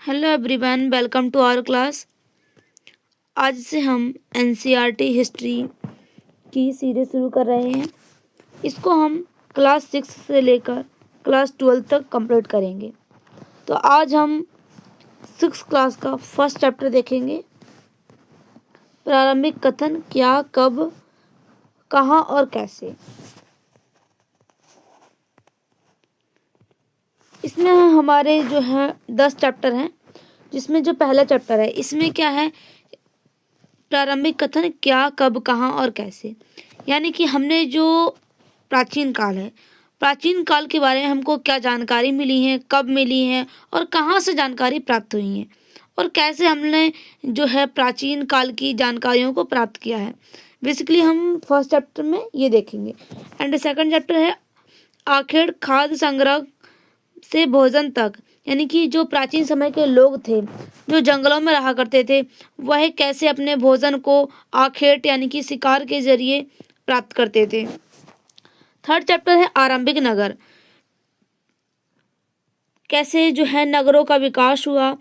Hello everyone, welcome to our class. आज से हम एनसीईआरटी हिस्ट्री की सीरीज शुरू कर रहे हैं। इसको हम क्लास 6 से लेकर क्लास 12 तक कंप्लीट करेंगे। तो आज हम 6 क्लास का फर्स्ट चैप्टर देखेंगे। प्रारंभिक कथन क्या, कब, कहाँ और कैसे। इसमें हमारे जो है 10 चैप्टर हैं, जिसमें जो पहला चैप्टर है इसमें क्या है, प्रारंभिक कथन क्या, कब, कहाँ और कैसे। यानी कि हमने जो प्राचीन काल है, प्राचीन काल के बारे में हमको क्या जानकारी मिली है, कब मिली है और कहाँ से जानकारी प्राप्त हुई है और कैसे हमने जो है प्राचीन काल की जानकारियों को प्राप्त किया है। बेसिकली हम फर्स्ट चैप्टर में ये देखेंगे। एंड सेकंड चैप्टर है आखिर खाद्य संग्रह से भोजन तक। यानी कि जो प्राचीन समय के लोग थे, जो जंगलों में रहा करते थे, वह कैसे अपने भोजन को आखेट यानी कि शिकार के जरिए प्राप्त करते थे। थर्ड चैप्टर है आरंभिक नगर, कैसे जो है नगरों का विकास हुआ।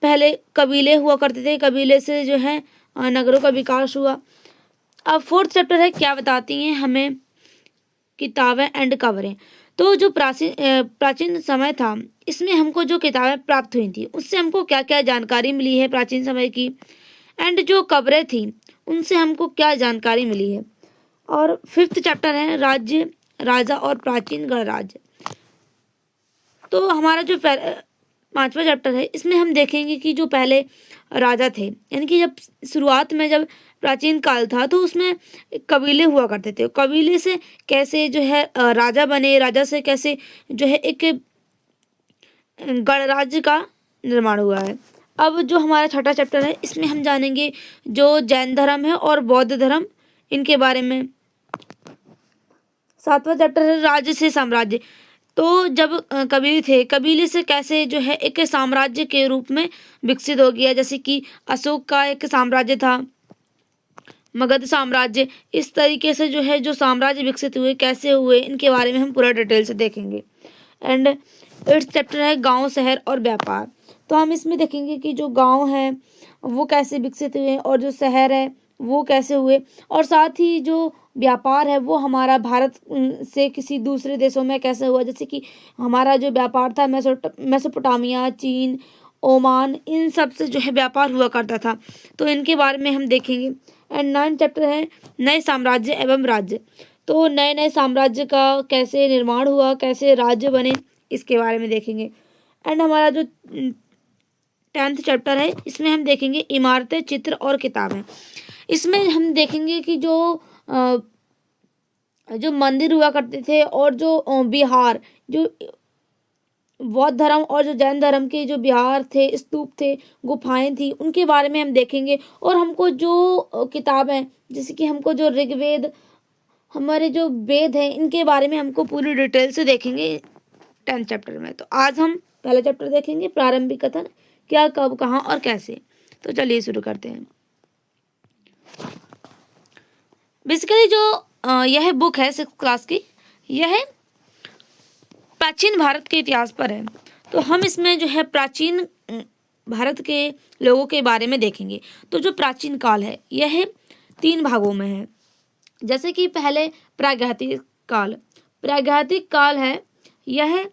पहले कबीले हुआ करते थे, कबीले से जो है नगरों का विकास हुआ। अब फोर्थ चैप्टर है क्या बताती हैं हमें किताबें एंड खबरें। तो जो प्राचीन समय था, इसमें हमको जो किताबें प्राप्त हुई थी उससे हमको क्या क्या जानकारी मिली है प्राचीन समय की, एंड जो खबरें थी उनसे हमको क्या जानकारी मिली है। और फिफ्थ चैप्टर है राज्य, राजा और प्राचीन गणराज्य। तो हमारा जो पांचवा चैप्टर है, इसमें हम देखेंगे कि जो पहले राजा थे, यानी कि जब शुरुआत में जब प्राचीन काल था तो उसमें कबीले हुआ करते थे। कबीले से कैसे जो है राजा बने, राजा से कैसे जो है एक गणराज्य का निर्माण हुआ है। अब जो हमारा छठा चैप्टर है, इसमें हम जानेंगे जो जैन धर्म है और बौद्ध धर्म, इनके बारे में। सातवां चैप्टर है राज्य से साम्राज्य। तो जब कबीले थे, कबीले से कैसे जो है एक साम्राज्य के रूप में विकसित हो गया। जैसे कि अशोक का एक साम्राज्य था, मगध साम्राज्य। इस तरीके से जो है जो साम्राज्य विकसित हुए, कैसे हुए, इनके बारे में हम पूरा डिटेल से देखेंगे। एंड एट्थ चैप्टर है गांव, शहर और व्यापार। तो हम इसमें देखेंगे कि जो गांव है वो कैसे विकसित हुए और जो शहर है वो कैसे हुए, और साथ ही जो व्यापार है वो हमारा भारत से किसी दूसरे देशों में कैसे हुआ। जैसे कि हमारा जो व्यापार था मेसोपोटामिया, चीन, ओमान, इन सब से जो है व्यापार हुआ करता था। तो इनके बारे में हम देखेंगे। एंड नाइन्थ चैप्टर है नए साम्राज्य एवं राज्य। तो नए नए साम्राज्य का कैसे निर्माण हुआ, कैसे राज्य बने, इसके बारे में देखेंगे। एंड हमारा जो 10th चैप्टर है, इसमें हम देखेंगे इमारतें, चित्र और किताबें। इसमें हम देखेंगे कि जो मंदिर हुआ करते थे और जो विहार, जो बौद्ध धर्म और जो जैन धर्म के जो विहार थे, स्तूप थे, गुफाएं थी, उनके बारे में हम देखेंगे। और हमको जो किताबें, जैसे कि हमको जो ऋग्वेद, हमारे जो वेद हैं, इनके बारे में हमको पूरी डिटेल से देखेंगे 10th चैप्टर में। तो आज हम पहला चैप्टर देखेंगे प्रारंभिक कथन क्या, कब, कहाँ और कैसे। तो चलिए शुरू करते हैं। बेसिकली जो यह बुक है 6th क्लास की, यह प्राचीन भारत के इतिहास पर है। तो हम इसमें जो है प्राचीन भारत के लोगों के बारे में देखेंगे। तो जो प्राचीन काल है यह 3 भागों में है। जैसे कि पहले प्रागैतिक काल। प्रागैतिक काल है यह,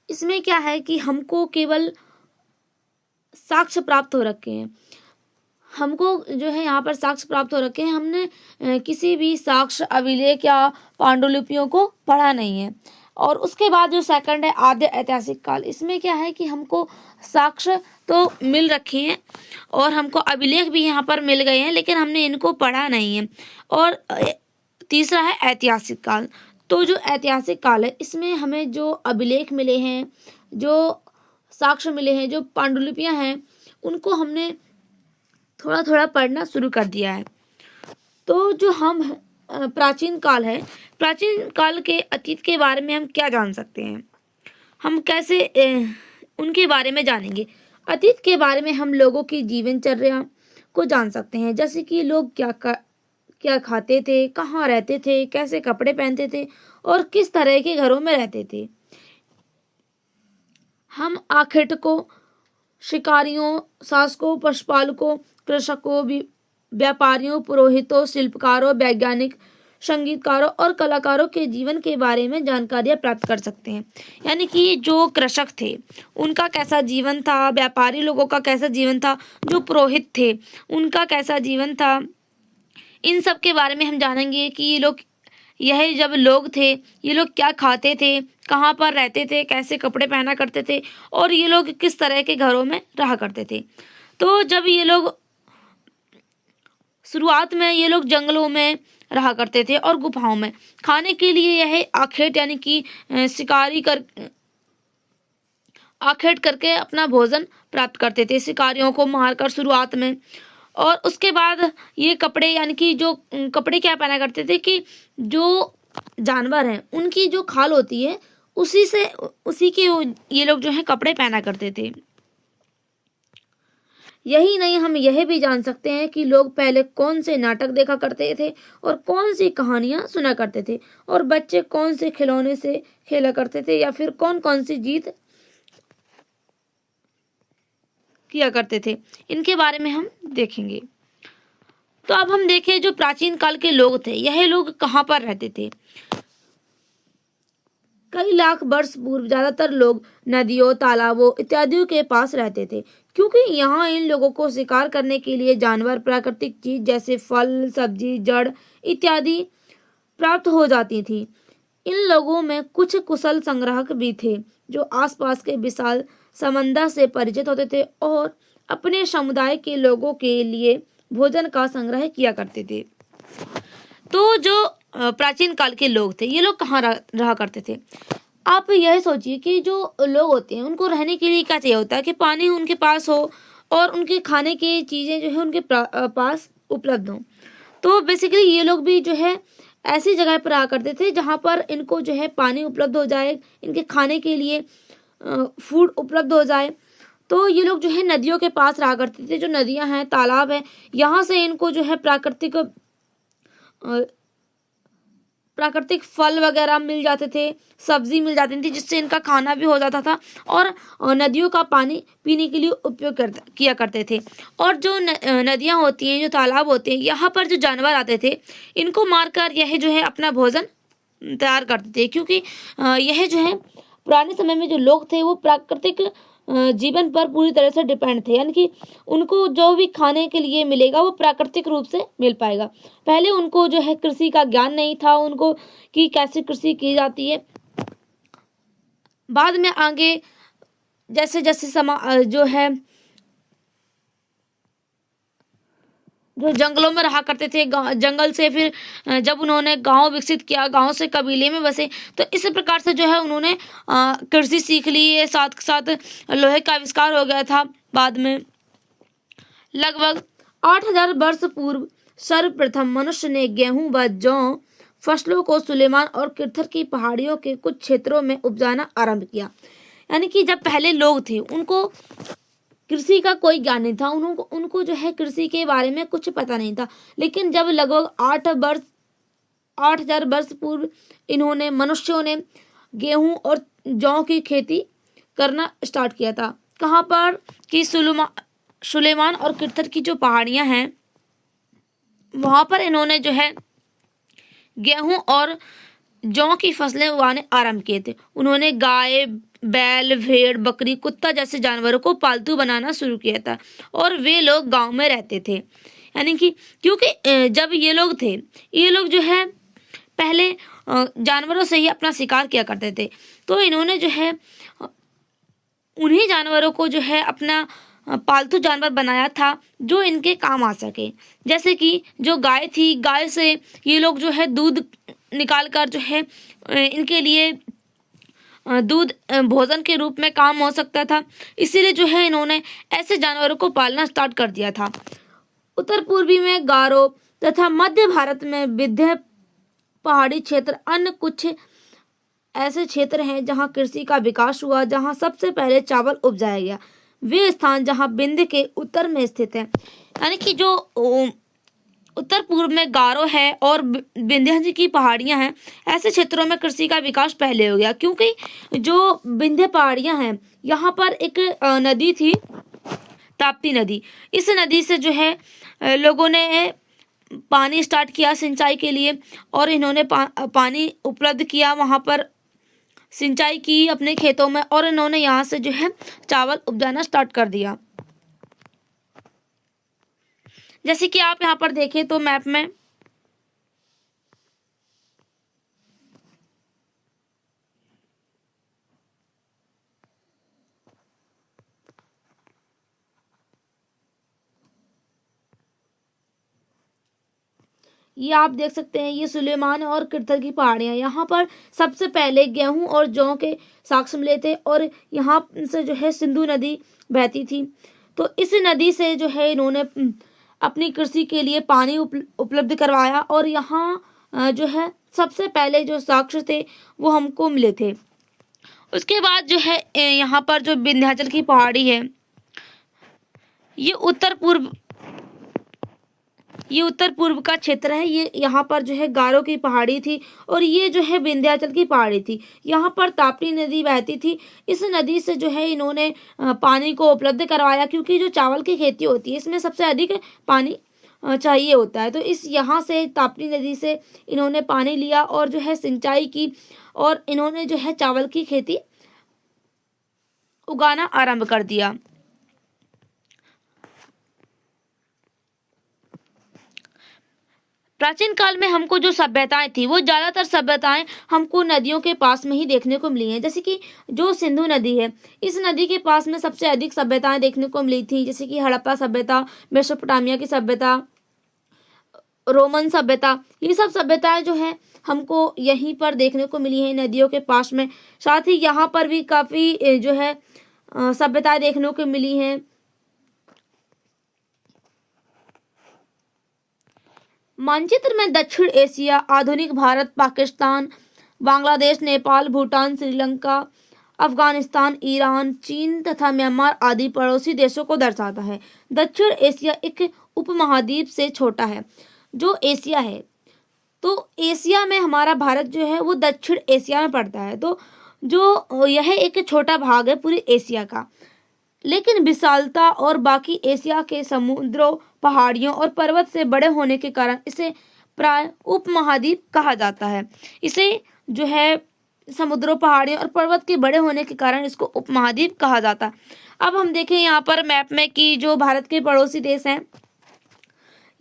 इसमें क्या है कि हमको केवल साक्ष्य प्राप्त हो रखे हैं। हमको जो है यहाँ पर साक्ष्य प्राप्त हो रखे हैं, हमने किसी भी साक्ष्य, अभिलेख या पांडुलिपियों को पढ़ा नहीं है। और उसके बाद जो सेकंड है आद्य ऐतिहासिक काल। इसमें क्या है कि हमको साक्ष्य तो मिल रखे हैं और हमको अभिलेख भी यहाँ पर मिल गए हैं, लेकिन हमने इनको पढ़ा नहीं है। और तीसरा है ऐतिहासिक काल। तो जो ऐतिहासिक काल है, इसमें हमें जो अभिलेख मिले हैं, जो साक्ष्य मिले हैं, जो पांडुलिपियां हैं, उनको हमने थोड़ा थोड़ा पढ़ना शुरू कर दिया है। तो जो हम प्राचीन काल है, प्राचीन काल के अतीत के बारे में हम क्या जान सकते हैं, हम कैसे उनके बारे में जानेंगे। अतीत के बारे में हम लोगों की जीवनचर्या को जान सकते हैं। जैसे कि लोग क्या खाते थे, कहाँ रहते थे, कैसे कपड़े पहनते थे और किस तरह के घरों में रहते थे। हम आखिर को शिकारियों, शासकों, पशुपालकों, कृषकों, व्यापारियों, पुरोहितों, शिल्पकारों, वैज्ञानिक, संगीतकारों और कलाकारों के जीवन के बारे में जानकारियां प्राप्त कर सकते हैं। यानी कि जो कृषक थे उनका कैसा जीवन था, व्यापारी लोगों का कैसा जीवन था, जो पुरोहित थे उनका कैसा जीवन था, इन सब के बारे में हम जानेंगे कि यह जब लोग थे ये लोग क्या खाते थे, कहाँ पर रहते थे, कैसे कपड़े पहना करते थे और ये लोग किस तरह के घरों में रहा करते थे। तो जब ये लोग शुरुआत में ये लोग जंगलों में रहा करते थे और गुफाओं में। खाने के लिए यह आखेट यानी कि शिकारी कर आखेट करके अपना भोजन प्राप्त करते थे, शिकारियों को मारकर शुरुआत में। और उसके बाद ये कपड़े यानी कि जो कपड़े क्या पहना करते थे कि जो जानवर हैं उनकी जो खाल होती है उसी के ये लोग जो है कपड़े पहना करते थे। यही नहीं, हम यह भी जान सकते हैं कि लोग पहले कौन से नाटक देखा करते थे और कौन सी कहानियां सुना करते थे और बच्चे कौन से खिलौने से खेला करते थे या फिर कौन कौन सी जीत किया करते थे, इनके बारे में हम देखेंगे। तो अब हम देखें जो प्राचीन काल के लोग थे यह लोग कहाँ पर रहते थे। कई लाख वर्ष पूर्व ज्यादातर लोग नदियों, तालाबों इत्यादि के पास रहते थे, क्योंकि यहाँ इन लोगों को शिकार करने के लिए जानवर, प्राकृतिक चीज जैसे फल, सब्जी, जड़ इत्यादि प्राप्त हो जाती थी। इन लोगों में कुछ कुशल संग्राहक भी थे जो आसपास के विशाल समंदर से परिचित होते थे और अपने समुदाय के लोगों के लिए भोजन का संग्रह किया करते थे। तो जो प्राचीन काल के लोग थे ये लोग कहाँ रहा करते थे। आप यह सोचिए कि जो लोग होते हैं उनको रहने के लिए क्या चाहिए होता है कि पानी उनके पास हो और उनके खाने की चीज़ें जो है उनके पास उपलब्ध हो। तो बेसिकली ये लोग भी जो है ऐसी जगह पर रहा करते थे जहाँ पर इनको जो है पानी उपलब्ध हो जाए, इनके खाने के लिए फूड उपलब्ध हो जाए। तो ये लोग जो है नदियों के पास रहा करते थे, जो नदियाँ हैं, तालाब है, यहाँ से इनको जो है प्राकृतिक फल वगैरह मिल जाते थे, सब्जी मिल जाती थी, जिससे इनका खाना भी हो जाता था और नदियों का पानी पीने के लिए उपयोग किया करते थे। और जो नदियाँ होती हैं, जो तालाब होते हैं, यहाँ पर जो जानवर आते थे इनको मारकर यह जो है अपना भोजन तैयार करते थे, क्योंकि यह जो है पुराने समय में जो लोग थे वो प्राकृतिक जीवन पर पूरी तरह से डिपेंड थे, यानी कि उनको जो भी खाने के लिए मिलेगा वो प्राकृतिक रूप से मिल पाएगा। पहले उनको जो है कृषि का ज्ञान नहीं था उनको कि कैसे कृषि की जाती है। बाद में आगे जैसे जैसे जो है जो जंगलों में रहा करते थे, जंगल से फिर जब उन्होंने गांव विकसित किया, गांव से कबीले में बसे, तो इस प्रकार से जो है उन्होंने कृषि सीख ली। साथ साथ लोहे का आविष्कार हो गया था बाद में। लगभग 8000 वर्ष पूर्व सर्वप्रथम मनुष्य ने गेहूं व जौ फसलों को सुलेमान और किर्थर की पहाड़ियों के कुछ क्षेत्रों में उपजाना आरंभ किया। यानी कि जब पहले लोग थे उनको कृषि का कोई ज्ञान नहीं था, उनको जो है कृषि के बारे में कुछ पता नहीं था। लेकिन जब लगभग 8000 वर्ष पूर्व इन्होंने मनुष्यों ने गेहूं और जौ की खेती करना स्टार्ट किया था। कहाँ पर कि सुलेमान और किर्थर की जो पहाड़ियां हैं वहां पर इन्होंने जो है गेहूं और जौ की फसलें उगाने आरंभ किए थे। उन्होंने गाय, बैल, भेड़, बकरी, कुत्ता जैसे जानवरों को पालतू बनाना शुरू किया था और वे लोग गांव में रहते थे। यानी कि क्योंकि जब ये लोग थे ये लोग जो है पहले जानवरों से ही अपना शिकार किया करते थे, तो इन्होंने जो है उन्हीं जानवरों को जो है अपना पालतू जानवर बनाया था जो इनके काम आ सके। जैसे कि जो गाय थी, गाय से ये लोग जो है दूध निकाल कर जो है इनके लिए दूध भोजन के रूप में काम हो सकता था, इसीलिए जो है इन्होंने ऐसे जानवरों को पालना स्टार्ट कर दिया था। उत्तर पूर्वी में गारो तथा मध्य भारत में विंध्य पहाड़ी क्षेत्र अन्य कुछ ऐसे क्षेत्र हैं जहां कृषि का विकास हुआ, जहां सबसे पहले चावल उपजाया गया। वे स्थान जहां विंध्य के उत्तर में स्थित है, यानी कि जो उत्तर पूर्व में गारो है और विंध्य की पहाड़ियां हैं, ऐसे क्षेत्रों में कृषि का विकास पहले हो गया, क्योंकि जो विंध्य पहाड़ियां हैं यहाँ पर एक नदी थी ताप्ती नदी। इस नदी से जो है लोगों ने पानी स्टार्ट किया सिंचाई के लिए, और इन्होंने पानी उपलब्ध किया, वहाँ पर सिंचाई की अपने खेतों में, और इन्होंने यहाँ से जो है चावल उपजाना स्टार्ट कर दिया। जैसे कि आप यहाँ पर देखें तो मैप में ये आप देख सकते हैं, ये सुलेमान और किरथल की पहाड़ियाँ। यहाँ पर सबसे पहले गेहूं और जौ के साक्ष्य मिले थे, और यहाँ से जो है सिंधु नदी बहती थी। तो इस नदी से जो है इन्होंने अपनी कृषि के लिए पानी उपलब्ध करवाया, और यहाँ जो है सबसे पहले जो साक्ष्य थे वो हमको मिले थे। उसके बाद जो है यहाँ पर जो विंध्याचल की पहाड़ी है, ये उत्तर पूर्व का क्षेत्र है। ये यहाँ पर जो है गारो की पहाड़ी थी, और ये जो है विंध्याचल की पहाड़ी थी। यहाँ पर ताप्ती नदी बहती थी। इस नदी से जो है इन्होंने पानी को उपलब्ध करवाया, क्योंकि जो चावल की खेती होती है इसमें सबसे अधिक पानी चाहिए होता है। तो इस यहाँ से ताप्ती नदी से इन्होंने पानी लिया और जो है सिंचाई की, और इन्होंने जो है चावल की खेती उगाना आरंभ कर दिया। प्राचीन काल में हमको जो सभ्यताएं थी, वो ज्यादातर सभ्यताएं हमको नदियों के पास में ही देखने को मिली हैं। जैसे कि जो सिंधु नदी है, इस नदी के पास में सबसे अधिक सभ्यताएं देखने को मिली थी, जैसे कि हड़प्पा सभ्यता, मेसोपोटामिया की सभ्यता, रोमन सभ्यता। ये सब सभ्यताएं जो है हमको यहीं पर देखने को मिली है, नदियों के पास में। साथ ही यहाँ पर भी काफी जो है सभ्यताएं देखने को मिली हैं। मानचित्र में दक्षिण एशिया, आधुनिक भारत, पाकिस्तान, बांग्लादेश, नेपाल, भूटान, श्रीलंका, अफगानिस्तान, ईरान, चीन तथा म्यांमार आदि पड़ोसी देशों को दर्शाता है। दक्षिण एशिया एक उपमहाद्वीप से छोटा है जो एशिया है। तो एशिया में हमारा भारत जो है वो दक्षिण एशिया में पड़ता है। तो जो यह एक छोटा भाग है पूरे एशिया का, लेकिन विशालता और बाकी एशिया के समुद्रों, पहाड़ियों और पर्वत से बड़े होने के कारण इसे प्राय उपमहाद्वीप कहा जाता है। इसे जो है समुद्रों, पहाड़ियों और पर्वत के बड़े होने के कारण इसको उपमहाद्वीप कहा जाता है। अब हम देखें यहाँ पर मैप में कि जो भारत के पड़ोसी देश हैं,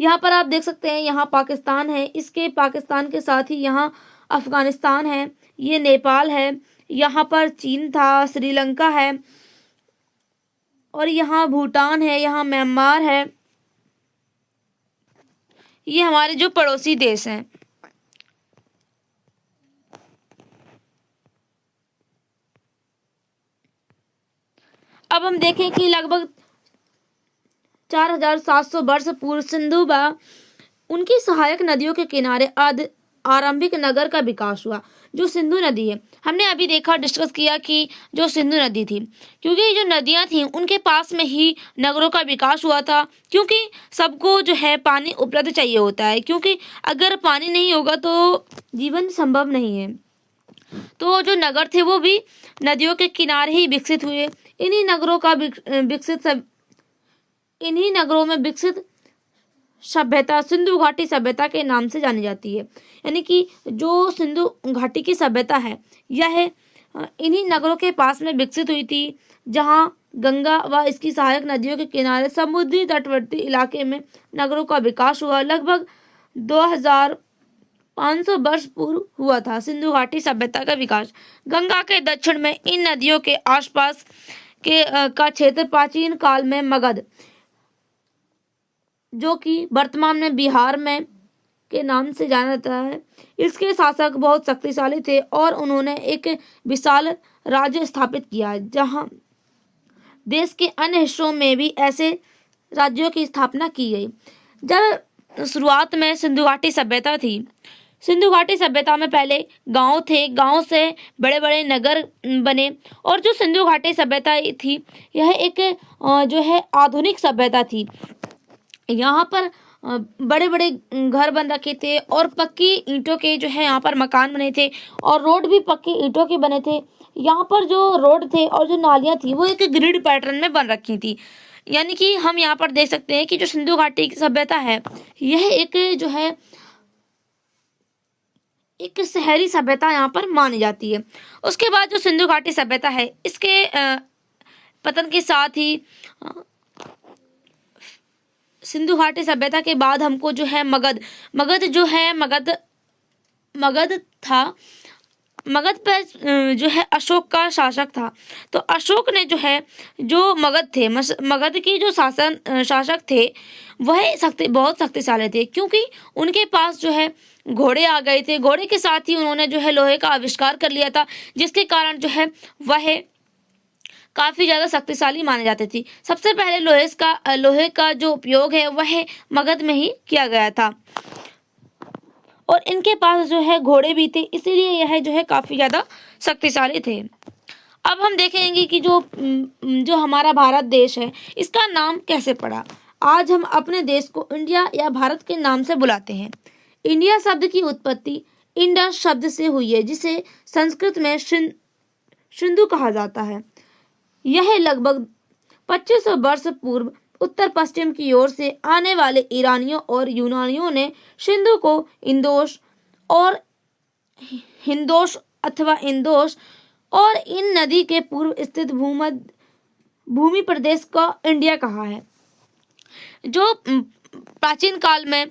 यहाँ पर आप देख सकते हैं, यहाँ पाकिस्तान है, इसके पाकिस्तान के साथ ही यहाँ अफगानिस्तान है, ये नेपाल है, यहाँ पर चीन था, श्रीलंका है, और यहाँ भूटान है, यहाँ म्यांमार है। ये हमारे जो पड़ोसी देश हैं। अब हम देखें कि लगभग 4700 वर्ष पूर्व सिंधु व उनकी सहायक नदियों के किनारे आरंभिक नगर का विकास हुआ। जो सिंधु नदी है, हमने अभी देखा, डिस्कस किया कि जो सिंधु नदी थी, क्योंकि जो नदियां थी उनके पास में ही नगरों का विकास हुआ था, क्योंकि सबको जो है पानी उपलब्ध चाहिए होता है, क्योंकि अगर पानी नहीं होगा तो जीवन संभव नहीं है। तो जो नगर थे वो भी नदियों के किनारे ही विकसित हुए। इन्हीं नगरों में विकसित सभ्यता सिंधु घाटी सभ्यता के नाम से जानी जाती है। यानी कि जो सिंधु घाटी की सभ्यता है, यह इन्हीं नगरों के पास में विकसित हुई थी, जहां गंगा व इसकी सहायक नदियों के किनारे समुद्री तटवर्ती इलाके में नगरों का विकास हुआ। लगभग 2500 वर्ष पूर्व हुआ था सिंधु घाटी सभ्यता का विकास। गंगा के दक्षिण में इन नदियों के आसपास का क्षेत्र प्राचीन काल में मगध, जो कि वर्तमान में बिहार में के नाम से जाना जाता है, इसके शासक बहुत शक्तिशाली थे और उन्होंने एक विशाल राज्य स्थापित किया, जहां देश के अन्य हिस्सों में भी ऐसे राज्यों की स्थापना की गई। जब शुरुआत में सिंधु घाटी सभ्यता थी, सिंधु घाटी सभ्यता में पहले गांव थे, गांव से बड़े बड़े नगर बने, और जो सिंधु घाटी सभ्यता थी यह एक जो है आधुनिक सभ्यता थी। यहाँ पर बड़े बड़े घर बन रखे थे और पक्की ईंटों के जो है यहाँ पर मकान बने थे, और रोड भी पक्की ईंटों के बने थे। यहाँ पर जो रोड थे और जो नालियाँ थी वो एक ग्रिड पैटर्न में बन रखी थी। यानी कि हम यहाँ पर देख सकते हैं कि जो सिंधु घाटी की सभ्यता है यह एक जो है एक शहरी सभ्यता यहाँ पर मानी जाती है। उसके बाद जो सिंधु घाटी सभ्यता है इसके पतन के साथ ही सिंधु घाटी सभ्यता के बाद हमको जो है मगध था। मगध पर जो है अशोक का शासक था। तो अशोक ने जो है जो मगध के जो शासक थे वह बहुत शक्तिशाली थे, क्योंकि उनके पास जो है घोड़े आ गए थे। घोड़े के साथ ही उन्होंने जो है लोहे का आविष्कार कर लिया था, जिसके कारण जो है वह काफी ज्यादा शक्तिशाली माने जाते थे। सबसे पहले लोहे का जो उपयोग है वह मगध में ही किया गया था और इनके पास जो है घोड़े भी थे, इसीलिए यह जो है काफी ज्यादा शक्तिशाली थे। अब हम देखेंगे कि जो हमारा भारत देश है इसका नाम कैसे पड़ा। आज हम अपने देश को इंडिया या भारत के नाम से बुलाते हैं। इंडिया शब्द की उत्पत्ति इंडस शब्द से हुई है, जिसे संस्कृत में सिंधु कहा जाता है। यह लगभग 2500 वर्ष पूर्व उत्तर पश्चिम की ओर से आने वाले ईरानियों और यूनानियों ने सिंधु को हिंदोश अथवा इंदोश और इन नदी के पूर्व स्थित भूमि प्रदेश को इंडिया कहा है। जो प्राचीन काल में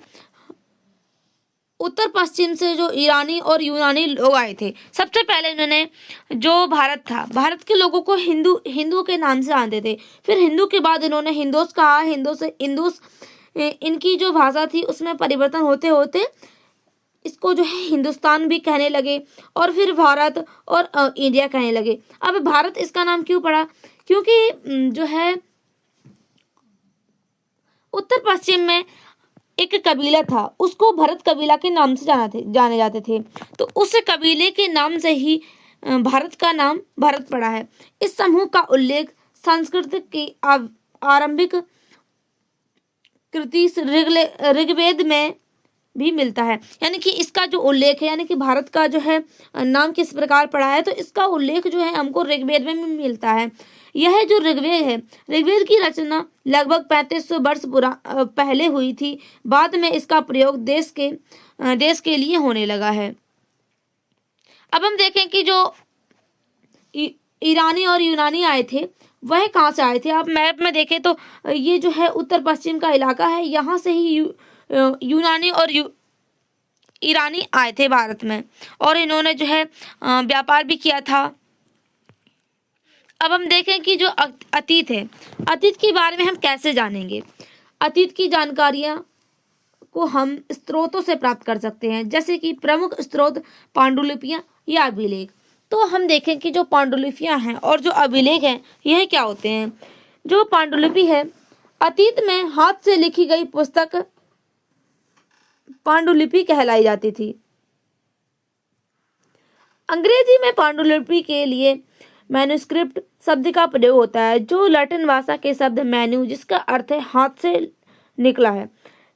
उत्तर पश्चिम से जो ईरानी और यूनानी लोग आए थे, सबसे पहले इन्होंने जो भारत के लोगों को हिंदू के नाम से जानते थे। फिर हिंदू के बाद इन्होंने हिंदोस कहा। इंदोस इनकी जो भाषा थी उसमें परिवर्तन होते होते इसको जो है हिंदुस्तान भी कहने लगे और फिर भारत और इंडिया कहने लगे। अब भारत इसका नाम क्यों पड़ा? क्योंकि जो है उत्तर पश्चिम में एक कबीला था, उसको भरत कबीला के नाम से जाने जाते थे। तो उस कबीले के नाम से ही भारत का नाम भारत पड़ा है। इस समूह का उल्लेख संस्कृत की आरंभिक कृति ऋग्वेद में भी मिलता है। यानी कि इसका जो उल्लेख है, यानी कि भारत का जो है नाम किस प्रकार पड़ा है, तो इसका उल्लेख जो है हमको ऋग्वेद में भी मिलता है। यह जो ऋग्वेद है, ऋग्वेद की रचना लगभग 3500 वर्ष पहले हुई थी। बाद में इसका प्रयोग देश के लिए होने लगा है। अब हम देखें कि जो ईरानी और यूनानी आए थे वह कहाँ से आए थे। आप मैप में देखें तो ये जो है उत्तर पश्चिम का इलाका है, यहाँ से ही यूनानी और ईरानी आए थे भारत में और इन्होंने जो है व्यापार भी किया था। अब हम देखें कि जो अतीत है, अतीत के बारे में हम कैसे जानेंगे। अतीत की जानकारियां को हम स्रोतों से प्राप्त कर सकते हैं, जैसे कि प्रमुख स्रोत पांडुलिपियां या अभिलेख। तो हम देखें कि जो पांडुलिपियां हैं और जो अभिलेख हैं यह क्या होते हैं। जो पांडुलिपि है, अतीत में हाथ से लिखी गई पुस्तक पांडुलिपि कहलाई जाती थी। अंग्रेजी में पांडुलिपि के लिए मैन्युस्क्रिप्ट शब्द का प्रयोग होता है, जो लैटिन भाषा के शब्द मैन्यू जिसका अर्थ है हाथ से निकला है।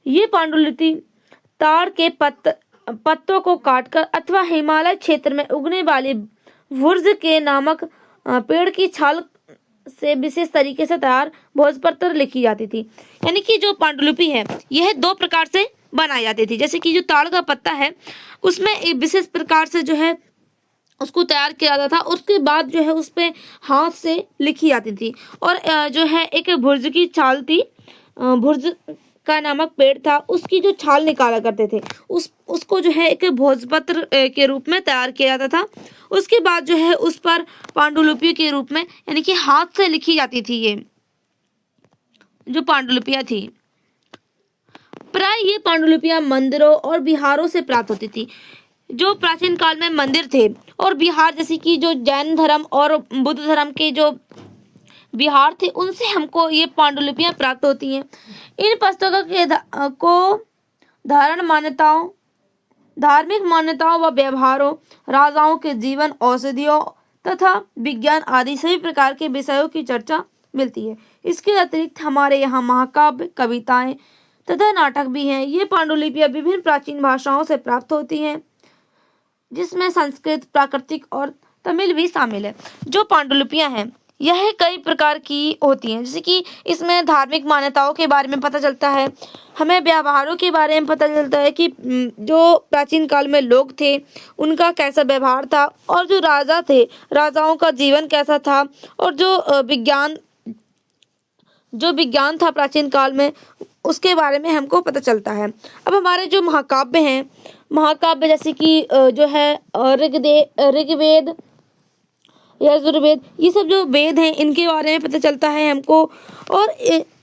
ये पांडुलिपि ताड़ के पत्तों को काटकर अथवा हिमालय क्षेत्र में उगने वाली वुर्ज के नामक पेड़ की छाल से विशेष तरीके से तैयार भोजपत्र लिखी जाती थी। यानी कि जो पांडुलिपि है यह 2 प्रकार से बनाई जाती थी। जैसे कि जो ताड़ का पत्ता है उसमें एक विशेष प्रकार से जो है उसको तैयार किया जाता था, उसके बाद जो है उस पे हाथ से लिखी जाती थी। और जो है एक भुर्ज की छाल थी, भुर्ज का नामक पेड़ था, उसकी जो छाल निकाला करते थे उसको जो है एक भोजपत्र के रूप में तैयार किया जाता था। उसके बाद जो है उस पर पांडुलिपि के रूप में यानी कि हाथ से लिखी जाती थी ये जो पांडुलिपियां थी। प्राय ये पांडुलिपियां मंदिरों और विहारों से प्राप्त होती थी। जो प्राचीन काल में मंदिर थे और विहार, जैसे कि जो जैन धर्म और बुद्ध धर्म के जो विहार थे, उनसे हमको ये पांडुलिपियां प्राप्त होती हैं। इन पुस्तकों को धार्मिक मान्यताओं व व्यवहारों, राजाओं के जीवन, औषधियों तथा विज्ञान आदि सभी प्रकार के विषयों की चर्चा मिलती है। इसके अतिरिक्त हमारे यहाँ महाकाव्य, कविताएं तथा नाटक भी हैं। ये पांडुलिपियां विभिन्न प्राचीन भाषाओं से प्राप्त होती हैं, जिसमें संस्कृत, प्राकृतिक और तमिल भी शामिल है। जो पांडुलिपियां हैं यह कई प्रकार की होती हैं, जैसे कि इसमें धार्मिक मान्यताओं के बारे में पता चलता है, हमें व्यवहारों के बारे में पता चलता है कि जो प्राचीन काल में लोग थे उनका कैसा व्यवहार था, और जो राजा थे राजाओं का जीवन कैसा था, और जो विज्ञान था प्राचीन काल में उसके बारे में हमको पता चलता है। अब हमारे जो महाकाव्य हैं, महाकाव्य जैसे कि जो है ऋग्वेद, यजुर्वेद, ये सब जो वेद हैं इनके बारे में पता चलता है हमको, और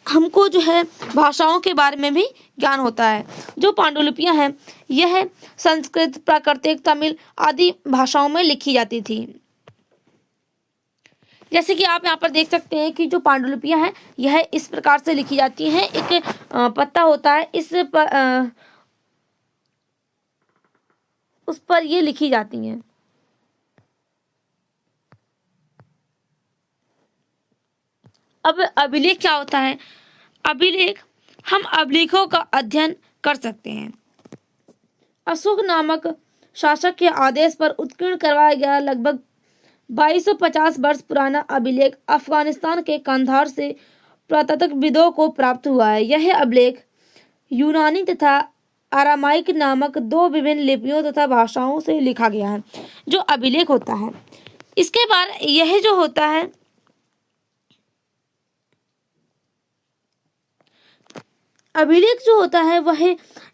हमको जो है भाषाओं के बारे में भी ज्ञान होता है। जो पांडुलिपियां हैं यह संस्कृत, प्राकृतिक, तमिल आदि भाषाओं में लिखी जाती थी। जैसे कि आप यहाँ पर देख सकते हैं कि जो पांडुलिपियां हैं यह इस प्रकार से लिखी जाती हैं। एक पत्ता होता है, उस पर ये लिखी जाती हैं। अब अभिलेख क्या होता है? अभिलेख, हम अभिलेखों का अध्ययन कर सकते हैं। अशोक नामक शासक के आदेश पर उत्कीर्ण करवाया गया लगभग 2250 वर्ष पुराना अभिलेख अफगानिस्तान के कंधार से पुरातत्वविदों को प्राप्त हुआ है। यह अभिलेख यूनानी तथा अरामाइक नामक दो विभिन्न लिपियों तथा भाषाओं से लिखा गया है। जो अभिलेख होता है इसके बाद यह जो होता है अभिलेख जो होता है वह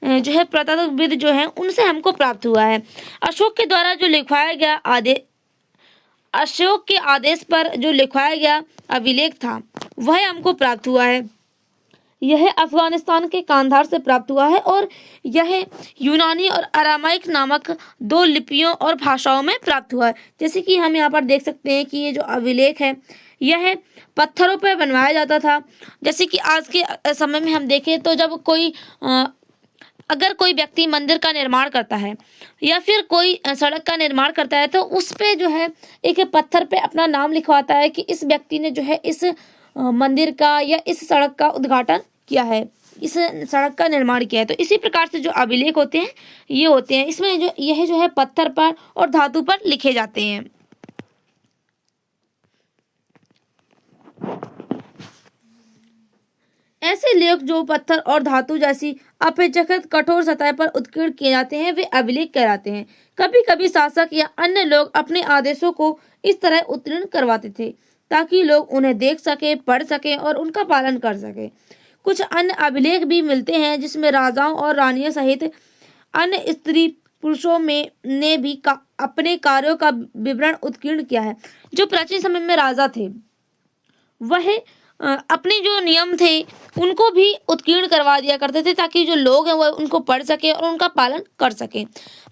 जो है पुरातत्वविद जो है उनसे हमको प्राप्त हुआ है। अशोक के द्वारा जो लिखवाया गया अशोक के आदेश पर जो लिखवाया गया अभिलेख था वह हमको प्राप्त हुआ है। यह अफगानिस्तान के कांधार से प्राप्त हुआ है और यह यूनानी और अरामाइक नामक दो लिपियों और भाषाओं में प्राप्त हुआ है। जैसे कि हम यहाँ पर देख सकते हैं कि ये जो अभिलेख है यह पत्थरों पर बनवाया जाता था। जैसे कि आज के समय में हम देखें तो जब अगर कोई व्यक्ति मंदिर का निर्माण करता है या फिर कोई सड़क का निर्माण करता है तो उस पे जो है एक पत्थर पे अपना नाम लिखवाता है कि इस व्यक्ति ने जो है इस मंदिर का या इस सड़क का उद्घाटन किया है, इस सड़क का निर्माण किया है। तो इसी प्रकार से जो अभिलेख होते हैं ये होते हैं, इसमें यह जो है पत्थर पर और धातु पर लिखे जाते हैं। ऐसे लेख जो पत्थर और धातु जैसी अपेक्षाकृत कठोर सतह पर उत्कीर्ण किए जाते हैं वे अभिलेख कहलाते हैं। कभी कभी शासक या अन्य लोग अपने आदेशों को इस तरह उत्कीर्ण करवाते थे ताकि लोग उन्हें देख सके, पढ़ सके और उनका पालन कर सके। कुछ अन्य अभिलेख भी मिलते हैं जिसमें राजाओं और रानियों सहित अन्य स्त्री पुरुषों में ने भी अपने कार्यों का विवरण उत्कीर्ण किया है। जो प्राचीन समय में राजा थे वह अपने जो नियम थे उनको भी उत्कीर्ण करवा दिया करते थे ताकि जो लोग हैं वो उनको पढ़ सके और उनका पालन कर सके।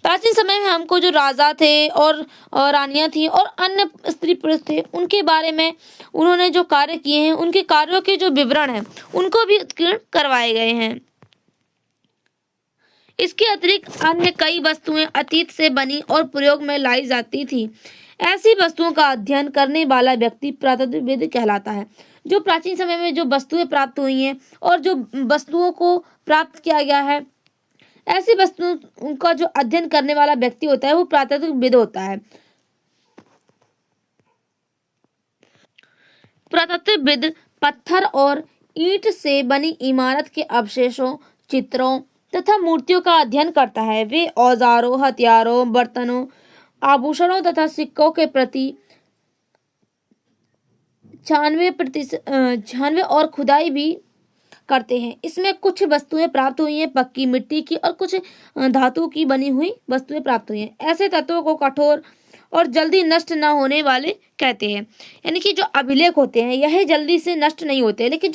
प्राचीन समय में हमको जो राजा थे और रानियां थी और अन्य स्त्री पुरुष थे उनके बारे में उन्होंने जो कार्य किए हैं उनके कार्यों के जो विवरण हैं उनको भी उत्कीर्ण करवाए गए हैं। इसके अतिरिक्त अन्य कई वस्तुएं अतीत से बनी और प्रयोग में लाई जाती थी। ऐसी वस्तुओं का अध्ययन करने वाला व्यक्ति पुरातत्वविद कहलाता है। जो प्राचीन समय में जो वस्तुएं प्राप्त हुई हैं और जो वस्तुओं को प्राप्त किया गया है ऐसी वस्तुओं का जो अध्ययन करने वाला व्यक्ति होता है वो पुरातत्वविद होता है। पुरातत्वविद पत्थर और ईंट से बनी इमारत के अवशेषों, चित्रों तथा मूर्तियों का अध्ययन करता है। वे औजारों, हथियारों, बर्तनों, आभूषणों तथा सिक्कों के प्रति 96% और खुदाई भी करते हैं। इसमें कुछ वस्तुएं प्राप्त हुई हैं पक्की मिट्टी की और कुछ धातु की बनी हुई वस्तुएं प्राप्त हुई हैं। ऐसे तत्वों को कठोर और जल्दी नष्ट न होने वाले कहते हैं। यानी कि जो अभिलेख होते हैं यह जल्दी से नष्ट नहीं होते, लेकिन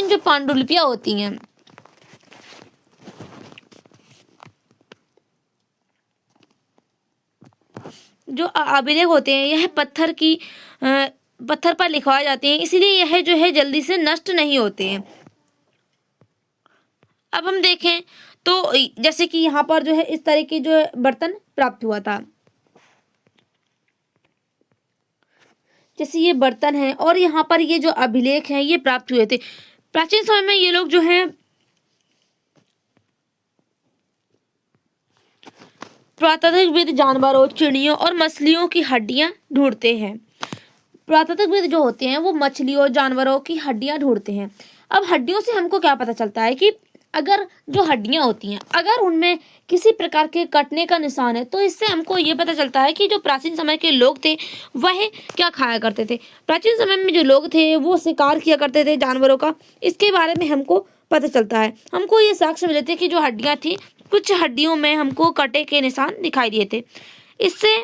जो पांडुलिपियां होती हैं जो अभिलेख होते हैं यह पत्थर पर लिखवाए जाते हैं, इसीलिए यह जो है जल्दी से नष्ट नहीं होते हैं। अब हम देखें तो जैसे कि यहाँ पर जो है इस तरह के जो बर्तन प्राप्त हुआ था, जैसे ये बर्तन है और यहाँ पर ये जो अभिलेख हैं ये प्राप्त हुए थे। प्राचीन समय में ये लोग जो है पुरातात्विकविद जानवरों, चिड़ियों और मछलियों की हड्डियां ढूंढते हैं। पुरातात्विकविद जो होते हैं वो मछलियों, जानवरों की हड्डियां ढूंढते हैं। अब हड्डियों से हमको क्या पता चलता है कि अगर जो हड्डियां होती हैं अगर उनमें किसी प्रकार के कटने का निशान है, तो इससे हमको ये पता चलता है कि जो प्राचीन समय के लोग थे वह क्या खाया करते थे। प्राचीन समय में जो लोग थे वो शिकार किया करते थे जानवरों का, इसके बारे में हमको पता चलता है। हमको ये साक्ष्य मिले थे कि जो हड्डियां थी, कुछ हड्डियों में हमको कटे के निशान दिखाई दिए थे। इससे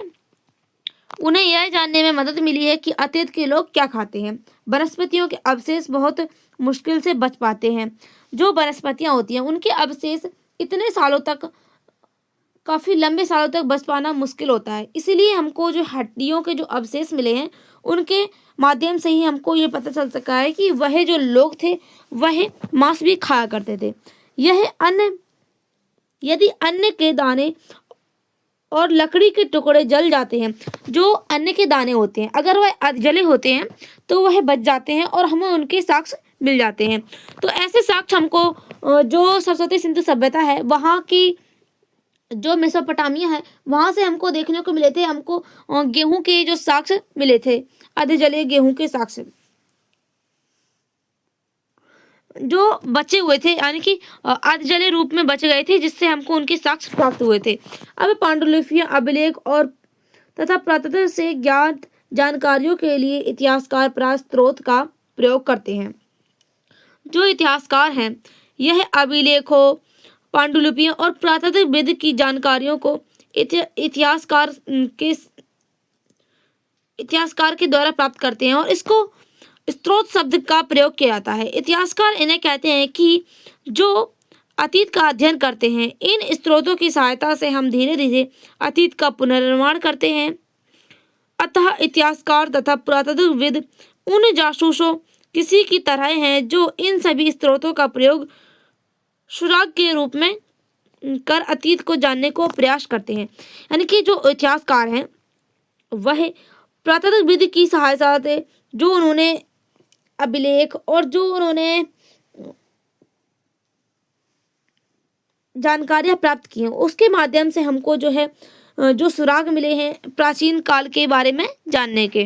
उन्हें यह जानने में मदद मिली है कि अतीत के लोग क्या खाते हैं। वनस्पतियों के अवशेष बहुत मुश्किल से बच पाते हैं। जो वनस्पतियां होती हैं उनके अवशेष इतने सालों तक, काफी लंबे सालों तक बच पाना मुश्किल होता है। इसीलिए हमको जो हड्डियों के जो अवशेष मिले हैं उनके माध्यम से ही हमको ये पता चल सका है कि वह जो लोग थे वह मांस भी खाया करते थे। यदि अन्न के दाने और लकड़ी के टुकड़े जल जाते हैं, जो अन्न के दाने होते हैं अगर वह जले होते हैं तो वह बच जाते हैं और हमें उनके साक्ष्य मिल जाते हैं। तो ऐसे साक्ष्य हमको जो सरस्वती सिंधु सभ्यता है वहाँ की, जो मेसोपोटामिया है वहां से हमको देखने को मिले थे। हमको गेहूं के जो साक्ष्य मिले थे, आधे जले गेहूं के साक्ष्य जो बचे हुए थे, यानी कि आधे जले रूप में बच गए थे, जिससे हमको उनके साक्ष्य प्राप्त हुए थे। अब पांडुलिपियां, अभिलेख और तथा पुरातत्व से ज्ञात जानकारियों के लिए इतिहासकार प्राप्त स्रोत का प्रयोग करते हैं। जो इतिहासकार हैं यह अभिलेखों, पांडुलिपियों और पुरातत्वविद की जानकारियों को इतिहासकार के द्वारा प्राप्त करते हैं और इसको स्रोत शब्द का प्रयोग किया जाता है। इतिहासकार इन्हें कहते हैं कि जो अतीत का अध्ययन करते हैं। इन स्रोतों की सहायता से हम धीरे धीरे अतीत का पुनर्निर्माण करते हैं। अतः इतिहासकार तथा पुरातत्वविद उन जासूसों किसी की तरह हैं जो इन सभी स्रोतों का प्रयोग सुराग के रूप में कर अतीत को जानने को प्रयास करते हैं। यानी कि जो इतिहासकार हैं वह पुरातत्वविद की सहायता से जो उन्होंने अभिलेख और जो उन्होंने जानकारियां प्राप्त की हैं उसके माध्यम से हमको जो है जो सुराग मिले हैं प्राचीन काल के बारे में जानने के।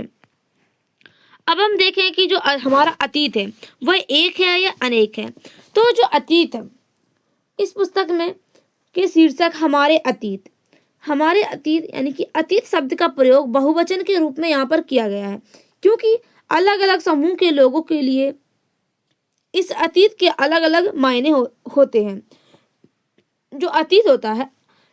अब हम देखें कि जो हमारा अतीत है वह एक है या अनेक है। तो जो अतीत है, इस पुस्तक में के शीर्षक हमारे अतीत यानी कि अतीत शब्द का प्रयोग बहुवचन के रूप में यहाँ पर किया गया है, क्योंकि अलग अलग समूह के लोगों के लिए इस अतीत के अलग अलग मायने होते हैं। जो अतीत होता है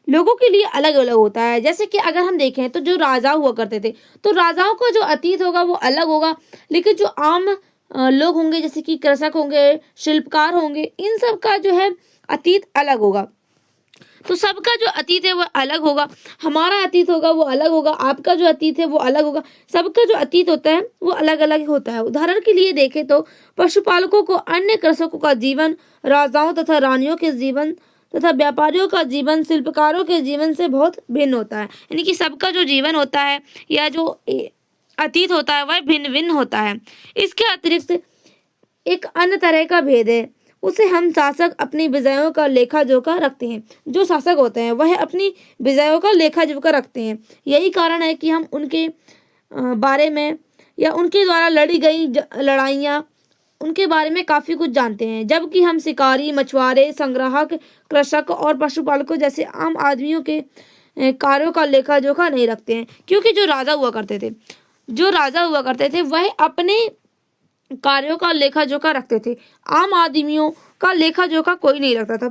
लोगों के लिए अलग अलग होता है। जैसे कि अगर हम देखें तो जो राजा हुआ करते थे, तो राजाओं का जो अतीत होगा वो अलग होगा, लेकिन जो आम लोग होंगे जैसे कि कृषक होंगे, शिल्पकार होंगे, इन सब का जो है अतीत अलग होगा। तो सबका जो अतीत है वो अलग होगा। हमारा अतीत होगा वो अलग होगा, आपका जो अतीत है वो अलग होगा। सबका जो अतीत होता है वो अलग अलग होता है। उदाहरण के लिए देखें तो पशुपालकों को अन्य कृषकों का जीवन, राजाओं तथा रानियों के जीवन तथा व्यापारियों का जीवन शिल्पकारों के जीवन से बहुत भिन्न होता है। यानी कि सबका जो जीवन होता है या जो अतीत होता है वह भिन्न भिन्न होता है। इसके अतिरिक्त एक अन्य तरह का भेद है, उसे हम शासक अपनी विजयों का लेखा जोखा रखते हैं। जो शासक होते हैं वह अपनी विजयों का लेखा जोखा रखते हैं। यही कारण है कि हम उनके बारे में या उनके द्वारा लड़ी गई लड़ाइयाँ, उनके बारे में काफ़ी कुछ जानते हैं, जबकि हम शिकारी, मछुआरे, संग्राहक, कृषक और पशुपालकों जैसे आम आदमियों के कार्यों का लेखा जोखा नहीं रखते हैं। क्योंकि जो राजा हुआ करते थे वह अपने कार्यों का लेखा जोखा रखते थे, आम आदमियों का लेखा जोखा कोई नहीं रखता था।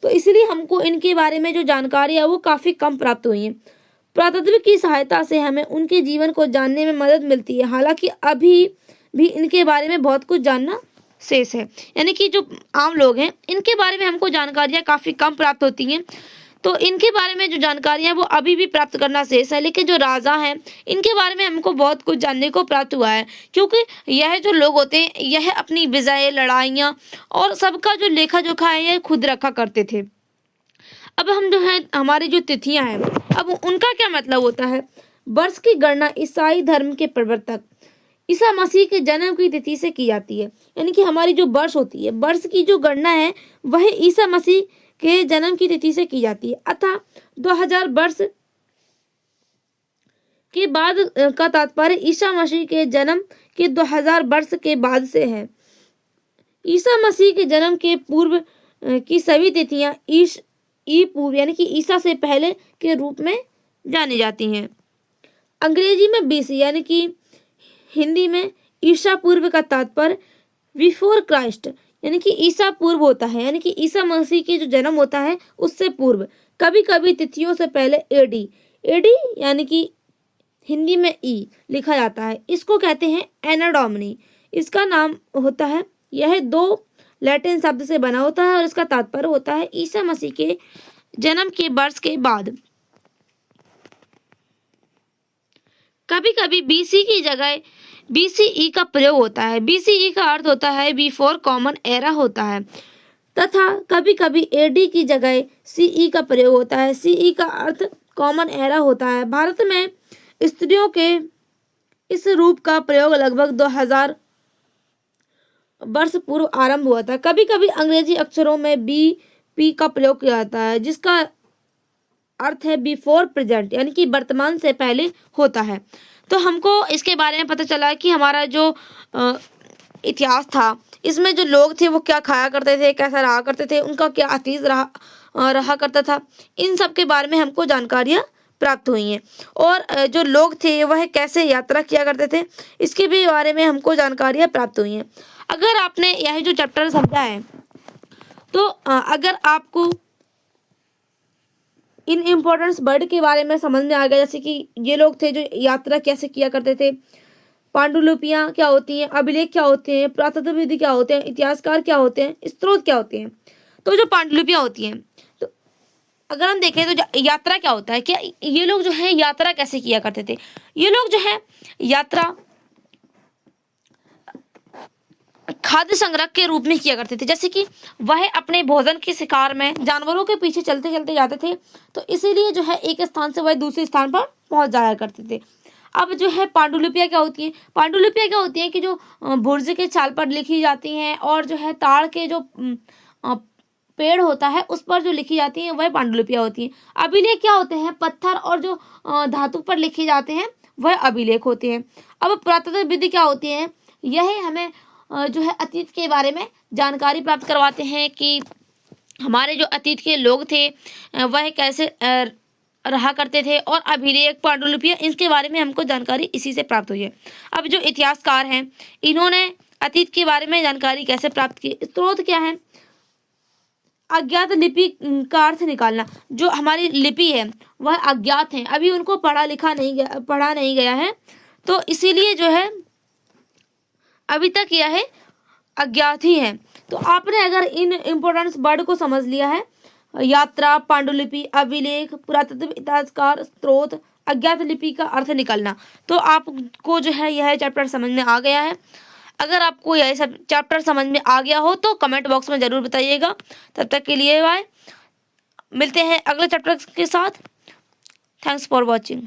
तो इसलिए हमको इनके बारे में जो जानकारी है वो काफ़ी कम प्राप्त हुई है। पुरातत्व की सहायता से हमें उनके जीवन को जानने में मदद मिलती है, हालांकि अभी भी इनके बारे में बहुत कुछ जानना शेष है। यानी कि जो आम लोग हैं इनके बारे में हमको जानकारियाँ काफ़ी कम प्राप्त होती हैं। तो इनके बारे में जो जानकारियाँ वो अभी भी प्राप्त करना शेष है। लेकिन जो राजा हैं इनके बारे में हमको बहुत कुछ जानने को प्राप्त हुआ है, क्योंकि यह जो लोग होते हैं यह अपनी विजय, लड़ाइयाँ और सबका जो लेखा जोखा है यह खुद रखा करते थे। अब हम जो है हमारी जो तिथियाँ हैं, अब उनका क्या मतलब होता है। वर्ष की गणना ईसाई धर्म के प्रवर्तक ईसा मसीह के जन्म की तिथि से की जाती है। यानी कि हमारी जो वर्ष होती है, वर्ष की जो गणना है वह ईसा मसीह के जन्म की तिथि से की जाती है, अतः 2000 वर्ष के बाद का तात्पर्य ईसा मसीह के जन्म के 2000 वर्ष के बाद से है। ईसा मसीह के जन्म के पूर्व की सभी तिथियां ई पूर्व यानी कि ईसा से पहले के रूप में जानी जाती हैं। अंग्रेजी में बीसी यानी कि हिंदी में ईसा पूर्व का तात्पर्य बिफोर क्राइस्ट यानी कि ईसा पूर्व होता है, यानी कि ईसा मसीह के जो जन्म होता है उससे पूर्व। कभी कभी तिथियों से पहले एडी यानी कि हिंदी में ई लिखा जाता है, इसको कहते हैं एना डोमिनी। इसका नाम होता है, यह 2 लैटिन शब्द से बना होता है और इसका तात्पर्य होता है ईसा मसीह के जन्म के वर्ष के बाद। कभी कभी बीसी की जगह बीसीई का प्रयोग होता है। बीसीई का अर्थ होता है बिफोर कॉमन एरा होता है, तथा कभी कभी एडी की जगह सीई का प्रयोग होता है। सीई का अर्थ कॉमन एरा होता है। भारत में स्त्रियों के इस रूप का प्रयोग लगभग 2000 वर्ष पूर्व आरंभ हुआ था। कभी कभी अंग्रेजी अक्षरों में बी का प्रयोग किया जाता है, जिसका अर्थ है बिफोर प्रेजेंट यानी कि वर्तमान से पहले होता है। तो हमको इसके बारे में पता चला कि हमारा जो इतिहास था, इसमें जो लोग थे वो क्या खाया करते थे, कैसा रहा करते थे, उनका क्या अतीत रहा करता था, इन सब के बारे में हमको जानकारियाँ प्राप्त हुई हैं। और जो लोग थे वह कैसे यात्रा किया करते थे, इसके भी बारे में हमको जानकारियाँ प्राप्त हुई हैं। अगर आपने यह जो चैप्टर समझा है, तो अगर आपको इन इम्पोर्टेंस वर्ड के बारे में समझ में आ गया, जैसे कि ये लोग थे जो यात्रा कैसे किया करते थे, पांडुलिपियाँ क्या होती हैं, अभिलेख क्या होते हैं, पुरातत्वविद क्या होते हैं, इतिहासकार क्या होते हैं, स्त्रोत क्या होते हैं। तो जो पांडुलिपियाँ होती हैं, तो अगर हम देखें तो यात्रा क्या होता है, क्या ये लोग जो है यात्रा कैसे किया करते थे। ये लोग जो है यात्रा खाद्य संग्रह के रूप में किया करते थे, जैसे कि वह अपने भोजन के शिकार में जानवरों के पीछे चलते चलते जाते थे, तो इसीलिए जो है एक स्थान से वह दूसरे स्थान पर पहुंच जाया करते थे। अब जो है पांडुलिपियाँ क्या होती हैं, पांडुलिपियाँ क्या होती हैं कि जो बुर्ज के छाल पर लिखी जाती हैं, और जो है ताड़ के जो पेड़ होता है उस पर जो लिखी जाती हैं वह पांडुलिपियाँ होती हैं। अभिलेख क्या होते हैं, पत्थर और जो धातु पर लिखे जाते हैं वह अभिलेख होते हैं। अब पुरातत्वविद क्या होती है, यह हमें जो है अतीत के बारे में जानकारी प्राप्त करवाते हैं कि हमारे जो अतीत के लोग थे वह कैसे रहा करते थे, और अभिलेख पांडुलिपियाँ इनके बारे में हमको जानकारी इसी से प्राप्त हुई है। अब जो इतिहासकार हैं, इन्होंने अतीत के बारे में जानकारी कैसे प्राप्त की, स्रोत क्या है, अज्ञात लिपि का अर्थ निकालना। जो हमारी लिपि है वह अज्ञात है, अभी उनको पढ़ा नहीं गया है, तो इसीलिए जो है अभी तक यह है अज्ञात ही है। तो आपने अगर इन इम्पोर्टेंस वर्ड को समझ लिया है, यात्रा, पांडुलिपि, अभिलेख, पुरातत्व, इतिहासकार, स्रोत, अज्ञात लिपि का अर्थ निकालना, तो आपको जो है यह चैप्टर समझ में आ गया है। अगर आपको यह सब चैप्टर समझ में आ गया हो तो कमेंट बॉक्स में ज़रूर बताइएगा। तब तक के लिए बाय, मिलते हैं अगले चैप्टर के साथ। Thanks for watching.